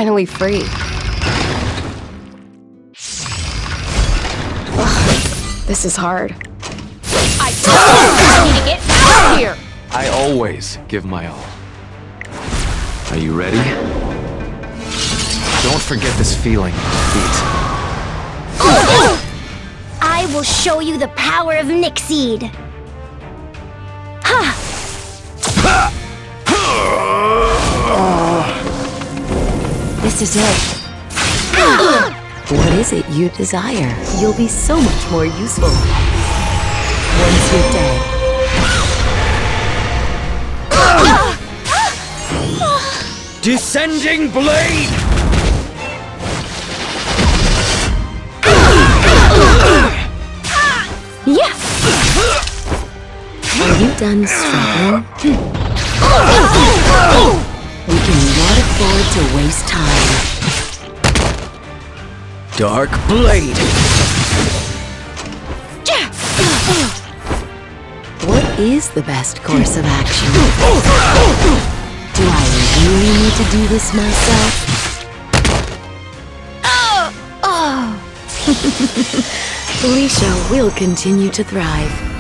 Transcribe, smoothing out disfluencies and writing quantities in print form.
finally free. Ugh, this is hard. I need to get out of here! I always give my all. Are you ready? Don't forget this feeling, Beat. I will show you the power of Nixeed. Ha! This is it. What is it you desire? You'll be so much more useful once you're dead. Descending blade! Yeah! Are you done struggling? We cannot afford to waste time. Dark blade! What is the best course of action? Do I really need to do this myself? Felicia will continue to thrive.